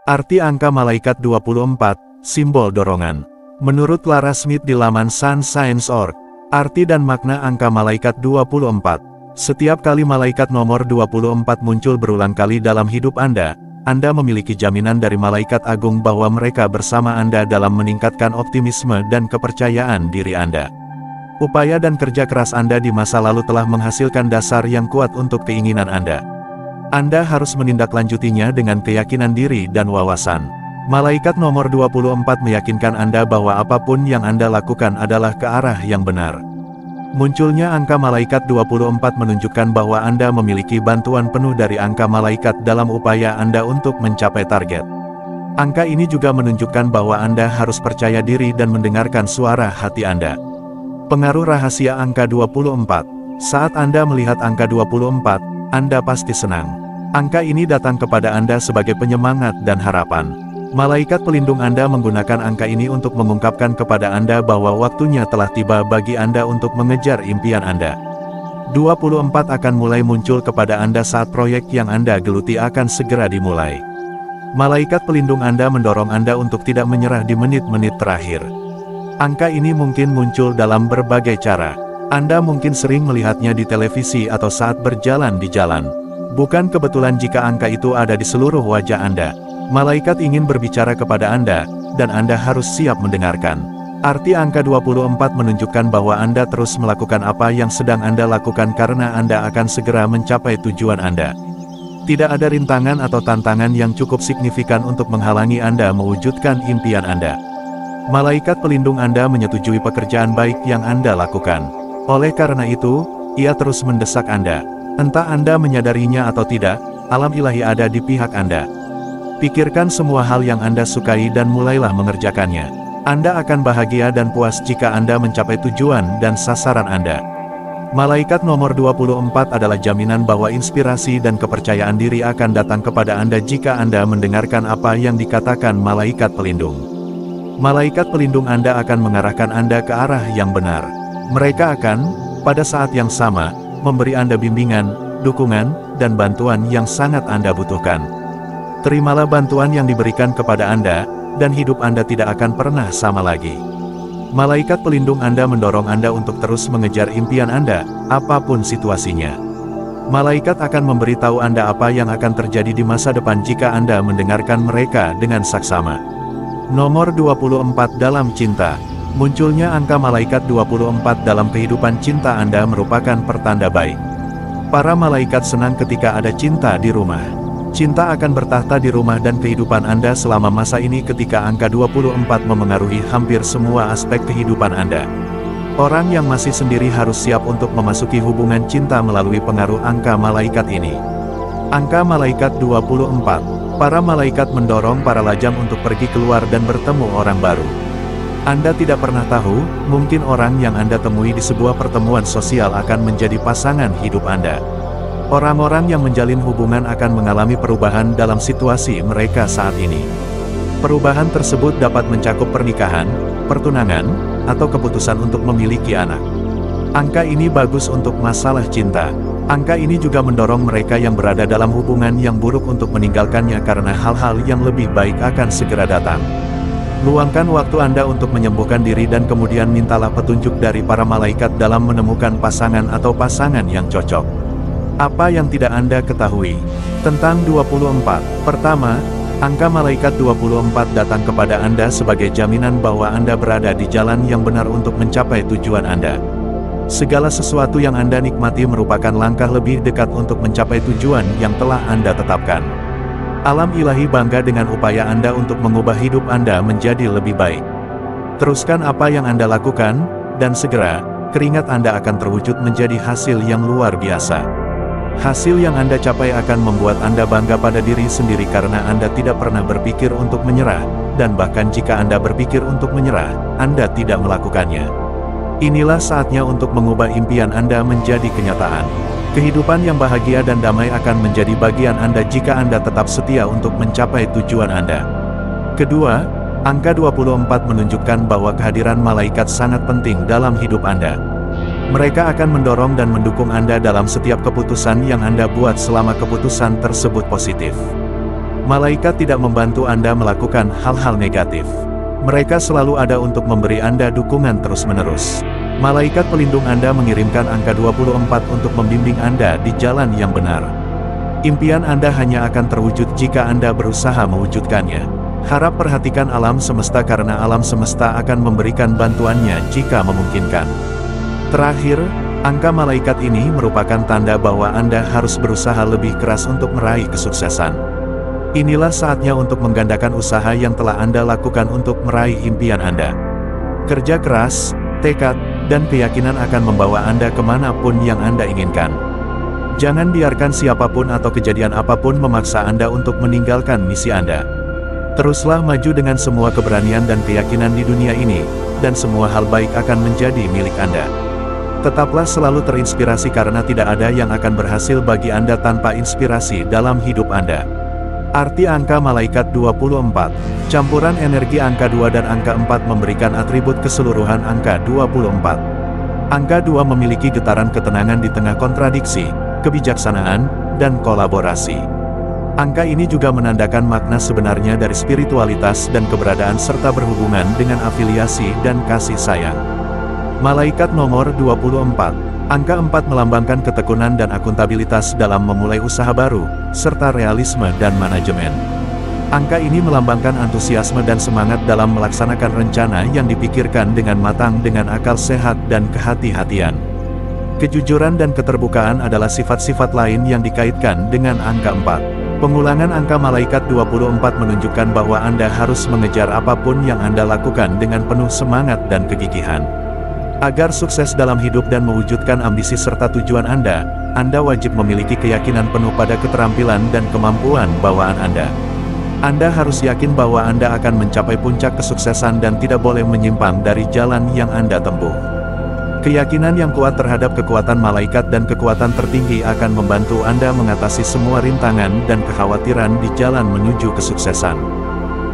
Arti angka malaikat 24, simbol dorongan. Menurut Clara Smith di laman sunscience.org, arti dan makna angka malaikat 24. Setiap kali malaikat nomor 24 muncul berulang kali dalam hidup Anda memiliki jaminan dari malaikat agung bahwa mereka bersama Anda dalam meningkatkan optimisme dan kepercayaan diri Anda. Upaya dan kerja keras Anda di masa lalu telah menghasilkan dasar yang kuat untuk keinginan Anda. Anda harus menindaklanjutinya dengan keyakinan diri dan wawasan. Malaikat nomor 24 meyakinkan Anda bahwa apapun yang Anda lakukan adalah ke arah yang benar. Munculnya angka malaikat 24 menunjukkan bahwa Anda memiliki bantuan penuh dari angka malaikat dalam upaya Anda untuk mencapai target. Angka ini juga menunjukkan bahwa Anda harus percaya diri dan mendengarkan suara hati Anda. Pengaruh rahasia angka 24. Saat Anda melihat angka 24, Anda pasti senang. Angka ini datang kepada Anda sebagai penyemangat dan harapan. Malaikat pelindung Anda menggunakan angka ini untuk mengungkapkan kepada Anda bahwa waktunya telah tiba bagi Anda untuk mengejar impian Anda. 24 akan mulai muncul kepada Anda saat proyek yang Anda geluti akan segera dimulai. Malaikat pelindung Anda mendorong Anda untuk tidak menyerah di menit-menit terakhir. Angka ini mungkin muncul dalam berbagai cara. Anda mungkin sering melihatnya di televisi atau saat berjalan di jalan. Bukan kebetulan jika angka itu ada di seluruh wajah Anda. Malaikat ingin berbicara kepada Anda, dan Anda harus siap mendengarkan. Arti angka 24 menunjukkan bahwa Anda terus melakukan apa yang sedang Anda lakukan karena Anda akan segera mencapai tujuan Anda. Tidak ada rintangan atau tantangan yang cukup signifikan untuk menghalangi Anda mewujudkan impian Anda. Malaikat pelindung Anda menyetujui pekerjaan baik yang Anda lakukan. Oleh karena itu, ia terus mendesak Anda. Entah Anda menyadarinya atau tidak, alam ilahi ada di pihak Anda. Pikirkan semua hal yang Anda sukai dan mulailah mengerjakannya. Anda akan bahagia dan puas jika Anda mencapai tujuan dan sasaran Anda. Malaikat nomor 24 adalah jaminan bahwa inspirasi dan kepercayaan diri akan datang kepada Anda jika Anda mendengarkan apa yang dikatakan malaikat pelindung. Malaikat pelindung Anda akan mengarahkan Anda ke arah yang benar. Mereka akan, pada saat yang sama, memberi Anda bimbingan, dukungan, dan bantuan yang sangat Anda butuhkan. Terimalah bantuan yang diberikan kepada Anda, dan hidup Anda tidak akan pernah sama lagi. Malaikat pelindung Anda mendorong Anda untuk terus mengejar impian Anda, apapun situasinya. Malaikat akan memberitahu Anda apa yang akan terjadi di masa depan jika Anda mendengarkan mereka dengan saksama. Nomor 24 dalam cinta. Munculnya angka malaikat 24 dalam kehidupan cinta Anda merupakan pertanda baik. Para malaikat senang ketika ada cinta di rumah. Cinta akan bertahta di rumah dan kehidupan Anda selama masa ini ketika angka 24 memengaruhi hampir semua aspek kehidupan Anda. Orang yang masih sendiri harus siap untuk memasuki hubungan cinta melalui pengaruh angka malaikat ini. Angka malaikat 24. Para malaikat mendorong para lajang untuk pergi keluar dan bertemu orang baru. Anda tidak pernah tahu, mungkin orang yang Anda temui di sebuah pertemuan sosial akan menjadi pasangan hidup Anda. Orang-orang yang menjalin hubungan akan mengalami perubahan dalam situasi mereka saat ini. Perubahan tersebut dapat mencakup pernikahan, pertunangan, atau keputusan untuk memiliki anak. Angka ini bagus untuk masalah cinta. Angka ini juga mendorong mereka yang berada dalam hubungan yang buruk untuk meninggalkannya karena hal-hal yang lebih baik akan segera datang. Luangkan waktu Anda untuk menyembuhkan diri dan kemudian mintalah petunjuk dari para malaikat dalam menemukan pasangan atau pasangan yang cocok. Apa yang tidak Anda ketahui tentang 24? Pertama, angka malaikat 24 datang kepada Anda sebagai jaminan bahwa Anda berada di jalan yang benar untuk mencapai tujuan Anda. Segala sesuatu yang Anda nikmati merupakan langkah lebih dekat untuk mencapai tujuan yang telah Anda tetapkan. Alam ilahi bangga dengan upaya Anda untuk mengubah hidup Anda menjadi lebih baik. Teruskan apa yang Anda lakukan, dan segera, keringat Anda akan terwujud menjadi hasil yang luar biasa. Hasil yang Anda capai akan membuat Anda bangga pada diri sendiri karena Anda tidak pernah berpikir untuk menyerah, dan bahkan jika Anda berpikir untuk menyerah, Anda tidak melakukannya. Inilah saatnya untuk mengubah impian Anda menjadi kenyataan. Kehidupan yang bahagia dan damai akan menjadi bagian Anda jika Anda tetap setia untuk mencapai tujuan Anda. Kedua, angka 24 menunjukkan bahwa kehadiran malaikat sangat penting dalam hidup Anda. Mereka akan mendorong dan mendukung Anda dalam setiap keputusan yang Anda buat selama keputusan tersebut positif. Malaikat tidak membantu Anda melakukan hal-hal negatif. Mereka selalu ada untuk memberi Anda dukungan terus-menerus. Malaikat pelindung Anda mengirimkan angka 24 untuk membimbing Anda di jalan yang benar. Impian Anda hanya akan terwujud jika Anda berusaha mewujudkannya. Harap perhatikan alam semesta karena alam semesta akan memberikan bantuannya jika memungkinkan. Terakhir, angka malaikat ini merupakan tanda bahwa Anda harus berusaha lebih keras untuk meraih kesuksesan. Inilah saatnya untuk menggandakan usaha yang telah Anda lakukan untuk meraih impian Anda. Kerja keras, tekad, dan keyakinan akan membawa Anda kemanapun yang Anda inginkan. Jangan biarkan siapapun atau kejadian apapun memaksa Anda untuk meninggalkan misi Anda. Teruslah maju dengan semua keberanian dan keyakinan di dunia ini, dan semua hal baik akan menjadi milik Anda. Tetaplah selalu terinspirasi karena tidak ada yang akan berhasil bagi Anda tanpa inspirasi dalam hidup Anda. Arti angka malaikat 24, campuran energi angka 2 dan angka 4 memberikan atribut keseluruhan angka 24. Angka 2 memiliki getaran ketenangan di tengah kontradiksi, kebijaksanaan, dan kolaborasi. Angka ini juga menandakan makna sebenarnya dari spiritualitas dan keberadaan serta berhubungan dengan afiliasi dan kasih sayang. Malaikat nomor 24, angka 4 melambangkan ketekunan dan akuntabilitas dalam memulai usaha baru, serta realisme dan manajemen. Angka ini melambangkan antusiasme dan semangat dalam melaksanakan rencana yang dipikirkan dengan matang dengan akal sehat dan kehati-hatian. Kejujuran dan keterbukaan adalah sifat-sifat lain yang dikaitkan dengan angka 4. Pengulangan angka malaikat 24 menunjukkan bahwa Anda harus mengejar apapun yang Anda lakukan dengan penuh semangat dan kegigihan. Agar sukses dalam hidup dan mewujudkan ambisi serta tujuan Anda wajib memiliki keyakinan penuh pada keterampilan dan kemampuan bawaan Anda. Anda harus yakin bahwa Anda akan mencapai puncak kesuksesan dan tidak boleh menyimpang dari jalan yang Anda tempuh. Keyakinan yang kuat terhadap kekuatan malaikat dan kekuatan tertinggi akan membantu Anda mengatasi semua rintangan dan kekhawatiran di jalan menuju kesuksesan.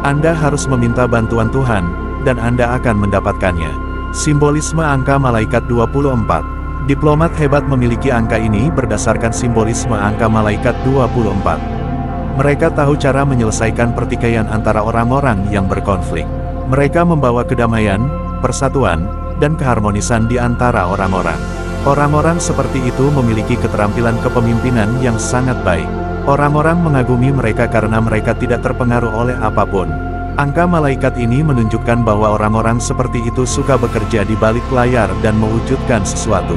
Anda harus meminta bantuan Tuhan, dan Anda akan mendapatkannya. Simbolisme angka malaikat 24. Diplomat hebat memiliki angka ini berdasarkan simbolisme angka malaikat 24. Mereka tahu cara menyelesaikan pertikaian antara orang-orang yang berkonflik. Mereka membawa kedamaian, persatuan, dan keharmonisan di antara orang-orang. Orang-orang seperti itu memiliki keterampilan kepemimpinan yang sangat baik. Orang-orang mengagumi mereka karena mereka tidak terpengaruh oleh apapun. Angka malaikat ini menunjukkan bahwa orang-orang seperti itu suka bekerja di balik layar dan mewujudkan sesuatu.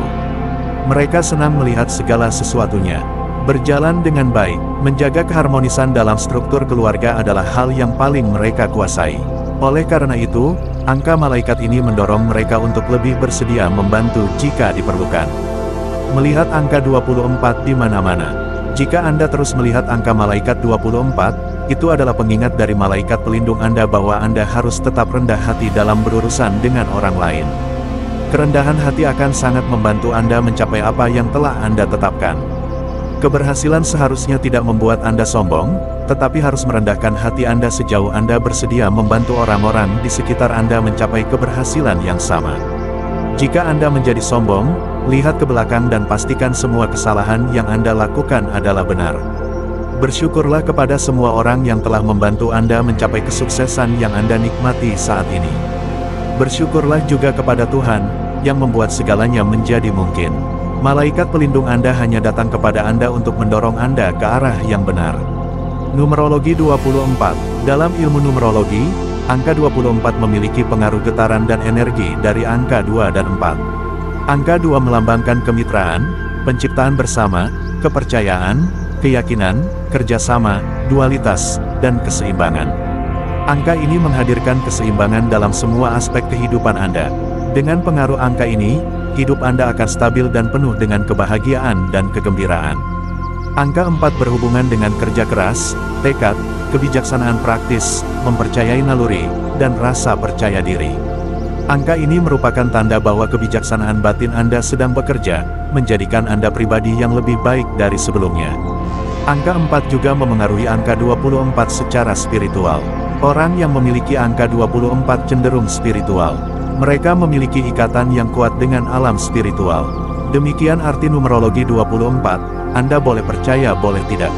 Mereka senang melihat segala sesuatunya berjalan dengan baik. Menjaga keharmonisan dalam struktur keluarga adalah hal yang paling mereka kuasai. Oleh karena itu, angka malaikat ini mendorong mereka untuk lebih bersedia membantu jika diperlukan. Melihat angka 24 di mana-mana. Jika Anda terus melihat angka malaikat 24, itu adalah pengingat dari malaikat pelindung Anda bahwa Anda harus tetap rendah hati dalam berurusan dengan orang lain. Kerendahan hati akan sangat membantu Anda mencapai apa yang telah Anda tetapkan. Keberhasilan seharusnya tidak membuat Anda sombong, tetapi harus merendahkan hati Anda sejauh Anda bersedia membantu orang-orang di sekitar Anda mencapai keberhasilan yang sama. Jika Anda menjadi sombong, lihat ke belakang dan pastikan semua kesalahan yang Anda lakukan adalah benar. Bersyukurlah kepada semua orang yang telah membantu Anda mencapai kesuksesan yang Anda nikmati saat ini. Bersyukurlah juga kepada Tuhan, yang membuat segalanya menjadi mungkin. Malaikat pelindung Anda hanya datang kepada Anda untuk mendorong Anda ke arah yang benar. Numerologi 24. Dalam ilmu numerologi, angka 24 memiliki pengaruh getaran dan energi dari angka 2 dan 4. Angka 2 melambangkan kemitraan, penciptaan bersama, kepercayaan, keyakinan, kerjasama, dualitas, dan keseimbangan. Angka ini menghadirkan keseimbangan dalam semua aspek kehidupan Anda. Dengan pengaruh angka ini, hidup Anda akan stabil dan penuh dengan kebahagiaan dan kegembiraan. Angka 4 berhubungan dengan kerja keras, tekad, kebijaksanaan praktis, mempercayai naluri, dan rasa percaya diri. Angka ini merupakan tanda bahwa kebijaksanaan batin Anda sedang bekerja, menjadikan Anda pribadi yang lebih baik dari sebelumnya. Angka 4 juga memengaruhi angka 24 secara spiritual. Orang yang memiliki angka 24 cenderung spiritual. Mereka memiliki ikatan yang kuat dengan alam spiritual. Demikian arti numerologi 24, Anda boleh percaya boleh tidak.